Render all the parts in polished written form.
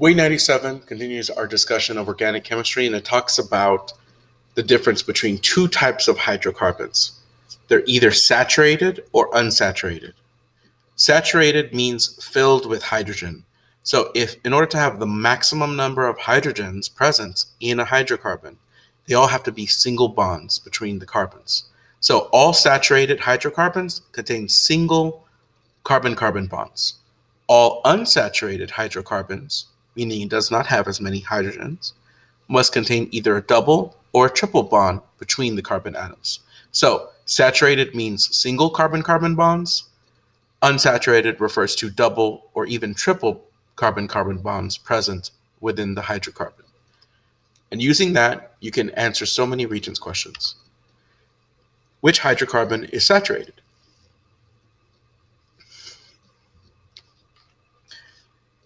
Way 97 continues our discussion of organic chemistry, and it talks about the difference between two types of hydrocarbons. They're either saturated or unsaturated. Saturated means filled with hydrogen. So if in order to have the maximum number of hydrogens present in a hydrocarbon, they all have to be single bonds between the carbons. So all saturated hydrocarbons contain single carbon-carbon bonds. All unsaturated hydrocarbons, meaning it does not have as many hydrogens, must contain either a double or a triple bond between the carbon atoms. So saturated means single carbon-carbon bonds. Unsaturated refers to double or even triple carbon-carbon bonds present within the hydrocarbon. And using that, you can answer so many Regents questions. Which hydrocarbon is saturated?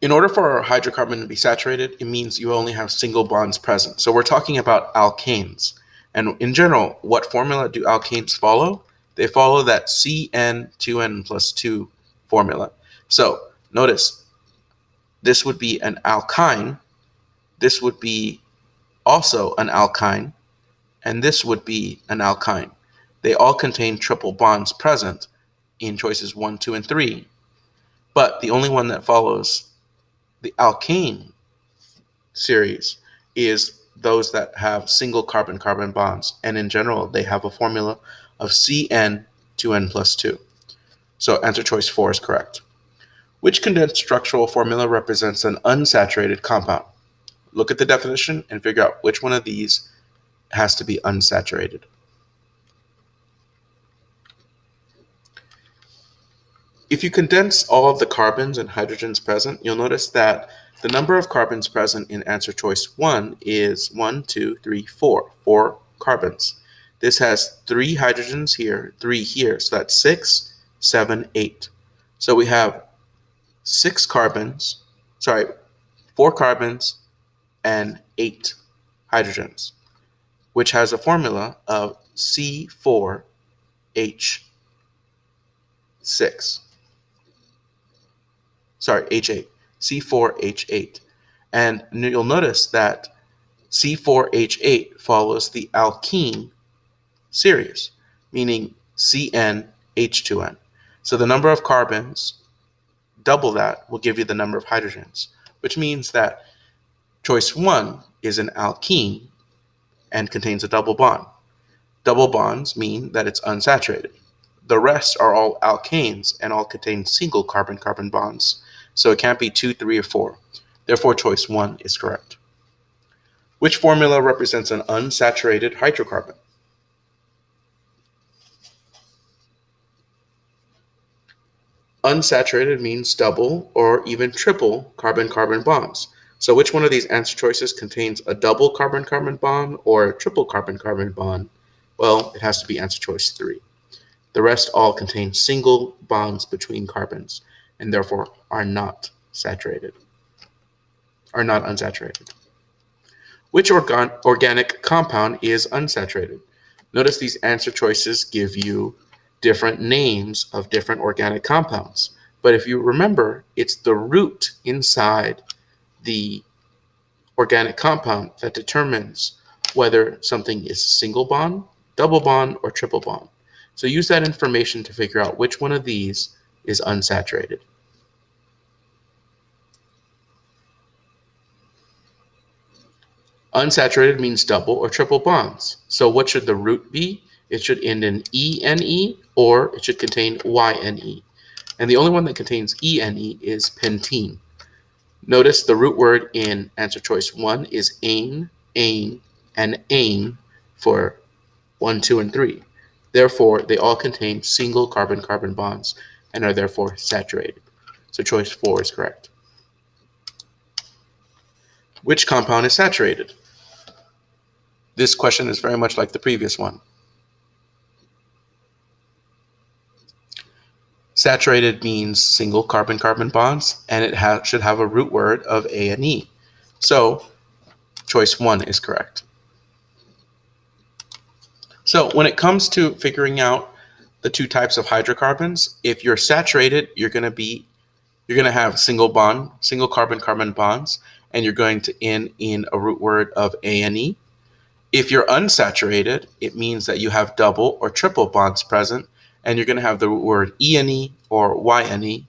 In order for a hydrocarbon to be saturated, it means you only have single bonds present. So we're talking about alkanes. And in general, what formula do alkanes follow? They follow that CN2N plus 2 formula. So notice, this would be an alkyne, this would be also an alkyne, and this would be an alkyne. They all contain triple bonds present in choices 1, 2, and 3. But the only one that follows the alkane series is those that have single carbon-carbon bonds. And in general, they have a formula of CN2N plus 2. So answer choice 4 is correct. Which condensed structural formula represents an unsaturated compound? Look at the definition and figure out which one of these has to be unsaturated. If you condense all of the carbons and hydrogens present, you'll notice that the number of carbons present in answer choice 1 is 1, 2, 3, 4. 4 carbons. This has 3 hydrogens here, 3 here, so that's 6, 7, 8. So we have 4 carbons and 8 hydrogens, which has a formula of C4H6. H8, C4H8. And you'll notice that C4H8 follows the alkene series, meaning CnH2n. So the number of carbons, double that, will give you the number of hydrogens, which means that choice 1 is an alkene and contains a double bond. Double bonds mean that it's unsaturated. The rest are all alkanes and all contain single carbon-carbon bonds. So it can't be 2, 3, or 4. Therefore, choice 1 is correct. Which formula represents an unsaturated hydrocarbon? Unsaturated means double or even triple carbon-carbon bonds. So which one of these answer choices contains a double carbon-carbon bond or a triple carbon-carbon bond? Well, it has to be answer choice 3. The rest all contain single bonds between carbons and therefore are not unsaturated. Which organic compound is unsaturated? Notice these answer choices give you different names of different organic compounds. But if you remember, it's the root inside the organic compound that determines whether something is single bond, double bond, or triple bond. So use that information to figure out which one of these is unsaturated. Unsaturated means double or triple bonds. So what should the root be? It should end in ENE or it should contain YNE. And the only one that contains ENE is pentene. Notice the root word in answer choice 1 is ane, and ane for 1, 2, and 3. Therefore, they all contain single carbon-carbon bonds and are therefore saturated. So choice 4 is correct. Which compound is saturated? This question is very much like the previous one. Saturated means single carbon-carbon bonds, and it should have a root word of A and E. So choice 1 is correct. So when it comes to figuring out the two types of hydrocarbons, if you're saturated, you're going to be You're going to have single carbon-carbon bonds, and you're going to end in a root word of ane. If you're unsaturated, it means that you have double or triple bonds present, and you're going to have the root word ene or yne.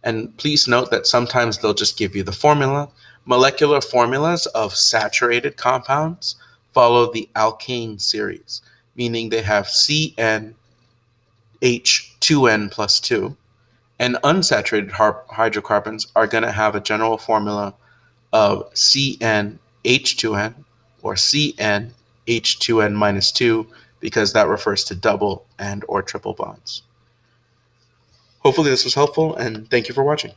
And please note that sometimes they'll just give you the formula. Molecular formulas of saturated compounds follow the alkane series, meaning they have CnH2n plus 2. And unsaturated hydrocarbons are going to have a general formula of CnH2n or CnH2n minus 2, because that refers to double and or triple bonds. Hopefully this was helpful, and thank you for watching.